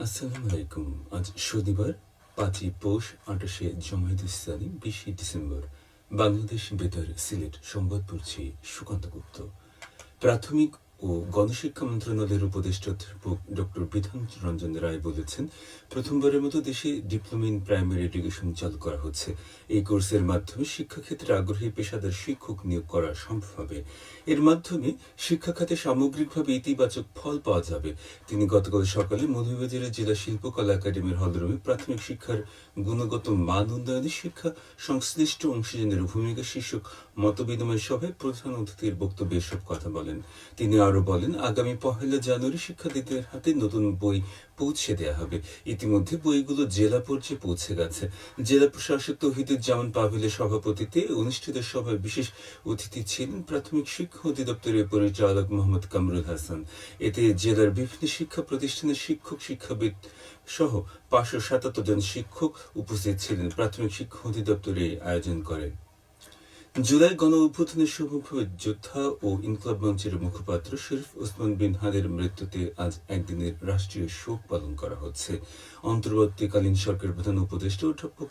আসসালামু আলাইকুম। আজ শনিবার ৫ই পৌষ ২৮শে জমায়েত ইসলামী ২০শে ডিসেম্বর। বাংলাদেশ বেতার সিলেট সংবাদ পড়ছি সুকান্ত গুপ্ত। প্রাথমিক ও গণশিক্ষা মন্ত্রণালয়ের উপদেষ্টা অধ্যাপক ডক্টর বিধান রঞ্জন রায় বলেছেন, প্রথমবারের মতো দেশে ডিপ্লোমা ইন প্রাইমারি এডুকেশন চালু করা হচ্ছে। এই কোর্সের মাধ্যমে শিক্ষাক্ষেত্রে আগ্রহী পেশাদার শিক্ষক নিয়োগ করা সম্ভব হবে। এর মাধ্যমে শিক্ষা খাতে সামগ্রিকভাবে ইতিবাচক ফল পাওয়া যাবে। তিনি গতকাল সকালে মৌলভীবাজারের জেলা শিল্পকলা একাডেমির হলরুমে প্রাথমিক শিক্ষার গুণগত মান উন্নয়নে শিক্ষা সংশ্লিষ্ট অংশীজনের ভূমিকা শীর্ষক মতবিনিময় সভায় প্রধান অতিথির বক্তব্যে এসব কথা বলেন। তিনি আরো বলেন, আগামী ১ জানুয়ারি শিক্ষার্থীদের হাতে নতুন বই পৌঁছে দেওয়া হবে। ইতিমধ্যে বইগুলো জেলা পর্যায়ে পৌঁছে গেছে। জেলা প্রশাসক তৌহিদুজ্জামান পাভেলের সভাপতিত্বে অনুষ্ঠিত সভায় বিশেষ অতিথি ছিলেন প্রাথমিক শিক্ষা অধিদপ্তরের পরিচালক মোহাম্মদ কামরুল হাসান। এতে জেলার বিভিন্ন শিক্ষা প্রতিষ্ঠানের শিক্ষক, শিক্ষাবিদ সহ ৫৭৭ জন শিক্ষক উপস্থিত ছিলেন। প্রাথমিক শিক্ষা অধিদপ্তর এই আয়োজন করে। জুলাই গণ অভ্যুত্থানের সমন্বয়ক যোদ্ধা ও ইনকলাব মঞ্চের মুখপাত্র শরীফ ওসমান বিন হাদের মৃত্যুতে আজ একদিনের রাষ্ট্রীয় শোক পালন করা হচ্ছে। অন্তর্বর্তীকালীন সরকারের প্রধান উপদেষ্টা অধ্যাপক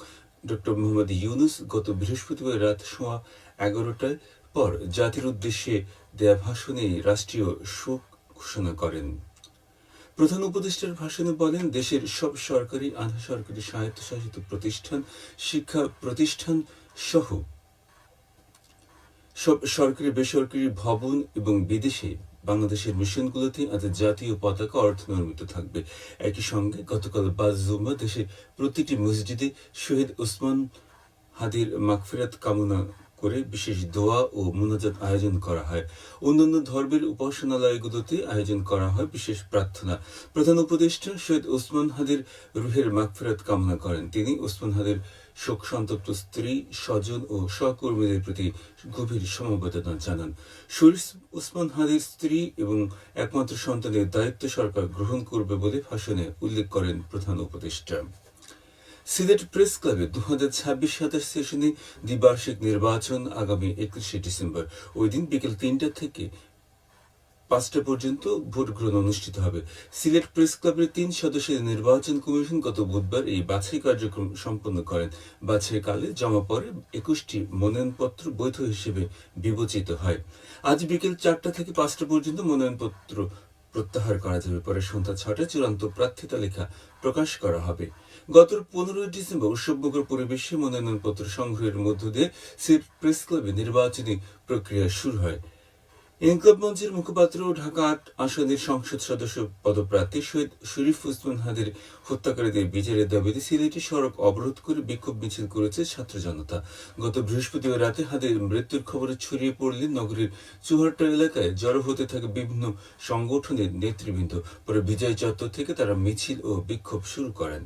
ডক্টর মোহাম্মদ ইউনূস গত বৃহস্পতিবার রাত 11:15টায় পর জাতির উদ্দেশ্যে দেয়া ভাষণে রাষ্ট্রীয় শোক ঘোষণা করেন। প্রধান উপদেষ্টার ভাষণে বলেন, দেশের সব সরকারি, আধা সরকারি, স্বায়ত্তশাসিত প্রতিষ্ঠান, শিক্ষা প্রতিষ্ঠান সহ সব সরকারি, বেসরকারি ভবন এবং বিদেশে বাংলাদেশের মিশনগুলোতে আজ জাতীয় পতাকা অর্ধনমিত থাকবে। একই সঙ্গে গতকাল জুম্মা দেশের প্রতিটি মসজিদে শহীদ ওসমান হাদির মাগফিরাত কামনা করে বিশেষ দোয়া ও মুনাজাত আয়োজন করা হয়। অন্যান্য ধর্মের উপাসনালয়গুলোতে আয়োজন করা হয় বিশেষ প্রার্থনা। প্রধান উপদেষ্টা শহীদ ওসমান হাদির রুহের মাগফিরাত কামনা করেন। তিনি ওসমান হাদির শোক সন্তপ্ত স্ত্রী, স্বজন ও সহকর্মীদের প্রতি গভীর সমবেদনা জানান। শরীফ ওসমান হাদির স্ত্রী এবং একমাত্র সন্তানের দায়িত্ব সরকার গ্রহণ করবে বলে ভাষণে উল্লেখ করেন প্রধান উপদেষ্টা। সিলেট প্রেস ক্লাবে 2026-27 সেশনে দ্বিবার্ষিক নির্বাচন আগামী 21শে ডিসেম্বর। ওই দিন বিকেল 3টা থেকে 5টা পর্যন্ত ভোট গ্রহণ অনুষ্ঠিত হবে। সিলেট প্রেস ক্লাবের 3 সদস্যের নির্বাচন কমিশন গত বুধবার এই বাছাই কার্যক্রম সম্পন্ন করেন। বাছাইকালে জমা পড়ে 21টি মনোনয়নপত্র বৈধ হিসেবে বিবেচিত হয়। আজ বিকেল 4টা থেকে 5টা পর্যন্ত মনোনয়নপত্র প্রত্যাহার করা যাবে। পরে সন্ধ্যা 6টায় চূড়ান্ত প্রার্থী তালিকা প্রকাশ করা হবে। গত 15 ডিসেম্বর উৎসবমুখর পরিবেশে মনোনয়নপত্র সংগ্রহের মধ্য দিয়ে সিলেট প্রেস ক্লাবে নির্বাচনী প্রক্রিয়া শুরু হয়। ইনকলাব মঞ্চের মুখপাত্র ঢাকা ৮ আসনের সংসদ সদস্য পদপ্রার্থী শহীদ শরীফ ওসমান হাদির হত্যাকারীদের বিচারের দাবিতে সিলেটে সড়ক অবরোধ করে বিক্ষোভ মিছিল করেছে ছাত্র জনতা। গত বৃহস্পতিবার রাতে হাদির মৃত্যুর খবরে ছড়িয়ে পড়লে নগরীর চুহারটা এলাকায় জড়ো হতে থাকে বিভিন্ন সংগঠনের নেতৃবৃন্দ। পরে বিজয় চত্বর থেকে তারা মিছিল ও বিক্ষোভ শুরু করেন।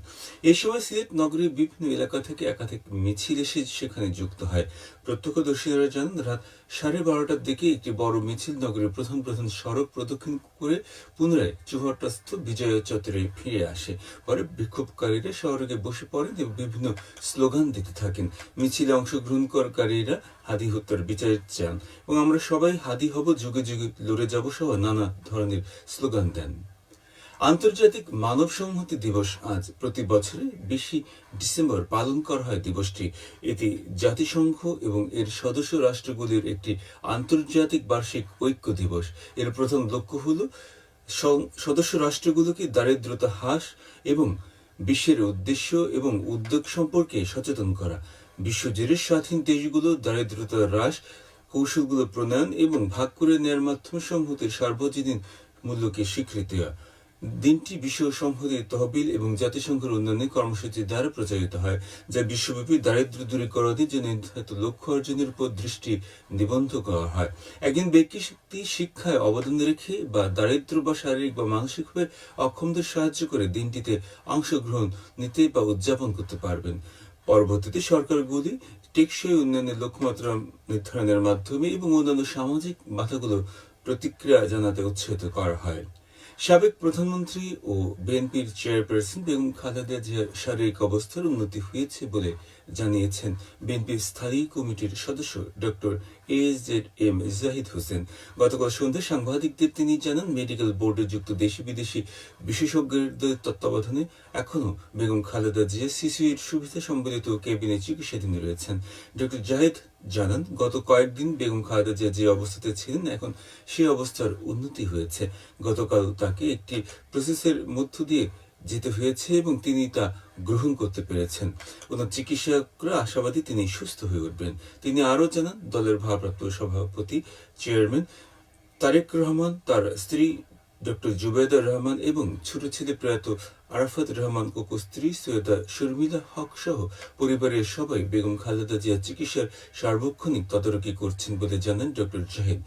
এ সময় সিলেট নগরীর বিভিন্ন এলাকা থেকে একাধিক মিছিল এসে সেখানে যুক্ত হয়। প্রত্যক্ষদর্শীরা জানান, রাত 12:30টার দিকে একটি বড় মিছিল নগরীর প্রধান সড়ক প্রদক্ষিণ করে পুনরায় চুহারটাস্থ বিজয় চত্বরে ফিরে আসে। পরে বিক্ষোভকারীরা সড়কে বসে পড়েন এবং বিভিন্ন স্লোগান দিতে থাকেন। মিছিলে অংশগ্রহণকারীরা হাদি হত্যার বিচার চান এবং আমরা সবাই হাদি হব, যুগে যুগে লড়ে যাব সহ নানা ধরনের স্লোগান দেন। আন্তর্জাতিক মানব সংহতি দিবস আজ। প্রতি বছরে 20 ডিসেম্বর পালন করা হয় দিবসটি। এটি জাতিসংঘ এবং এর সদস্য রাষ্ট্রগুলির একটি আন্তর্জাতিক বার্ষিক ঐক্য দিবস। এর প্রথম লক্ষ্য হল সদস্য রাষ্ট্রগুলোকে দারিদ্রতা হ্রাস এবং বিশ্বের উদ্দেশ্য এবং উদ্যোগ সম্পর্কে সচেতন করা। বিশ্বজুড়ে স্বাধীন দেশগুলো দারিদ্রতা হ্রাস কৌশলগুলো প্রণয়ন এবং ভাগ করে নেওয়ার মাধ্যমে সংহতির সার্বজনীন মূল্যকে স্বীকৃতি দেওয়া। দিনটি বিশ্ব সংহতির তহবিল এবং জাতিসংঘের উন্নয়নের কর্মসূচি দ্বারা প্রচারিত হয়, যা বিশ্বব্যাপী দারিদ্র্য দূরীকরণের জন্য নির্ধারিত লক্ষ্য অর্জনের উপর দৃষ্টি নিবদ্ধ করা হয়। একজন ব্যক্তি শিক্ষায় অবদান রেখে বা দারিদ্র বা শারীরিক বা মানসিকভাবে অক্ষমদের সাহায্য করে দিনটিতে অংশগ্রহণ নিতে বা উদযাপন করতে পারবেন। পরবর্তীতে সরকারগুলি টেকসই উন্নয়নের লক্ষ্যমাত্রা নির্ধারণের মাধ্যমে এবং অন্যান্য সামাজিক বাধাগুলো প্রতিক্রিয়া জানাতে উৎসাহিত করা হয়। সাবেক প্রধানমন্ত্রী ও বিএনপির চেয়ারপারসন বেগম খালেদা জিয়ার শারীরিক অবস্থার উন্নতি হয়েছে বলে জানিয়েছেন বিএনপির স্থায়ী কমিটির সদস্য ডক্টর AZM জাহিদ হোসেন। গতকাল সন্ধ্যায় সাংবাদিকদের তিনি জানান, মেডিকেল বোর্ডে যুক্ত দেশি বিদেশি বিশেষজ্ঞদের তত্ত্বাবধানে এখনও বেগম খালেদা জিয়া সিসিউর সুবিধা সম্বলিত কেবিনে চিকিৎসাধীন রয়েছেন। ডক্টর জাহিদ জানান, গত কয়েকদিন বেগম খালেদা জিয়া যে অবস্থাতে ছিলেন এখন সেই অবস্থার উন্নতি হয়েছে। গতকাল তাকে একটি প্রসেসের মধ্য দিয়ে যেতে হয়েছে এবং তিনি তা গ্রহণ করতে পেরেছেন। ওনার চিকিৎসকরা আশাবাদী তিনি সুস্থ হয়ে উঠবেন। তিনি আরও জানান, দলের ভারপ্রাপ্ত সভাপতি চেয়ারম্যান তারেক রহমান, তার স্ত্রী ডক্টর জুবেদা রহমান এবং ছোট ছেলে প্রয়াত আরাফাত রহমান ও স্ত্রী সৈয়দা শর্মিলা হক সহ পরিবারের সবাই বেগম খালেদা জিয়ার চিকিৎসার সার্বক্ষণিক তদারকি করছেন বলে জানান ডক্টর জাহিদ।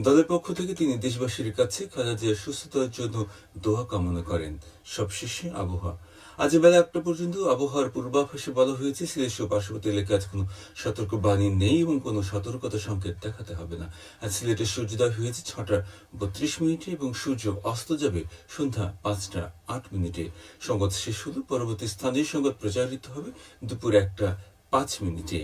দলের পক্ষ থেকে তিনি দেশবাসীর কাছে খালেদা জিয়ার সুস্থতার জন্য দোয়া কামনা করেন। সবশেষে আবহাওয়া। আজ বেলা 1টা পর্যন্ত আবহাওয়ার পূর্বাভাসে বলা হয়েছে, সিলেট সহ পার্শ্ববর্তী এলাকায় আজ কোনো সতর্ক বাণী নেই এবং কোনো সতর্কতা সংকেত দেখাতে হবে না। আজ সিলেটের সূর্যোদয় হয়েছে 6টা 32 মিনিটে এবং সূর্য অস্ত যাবে সন্ধ্যা 5টা 8 মিনিটে। সংবাদ শেষ হলো। পরবর্তী স্থানীয় সংবাদ প্রচারিত হবে দুপুর 1টা 5 মিনিটে।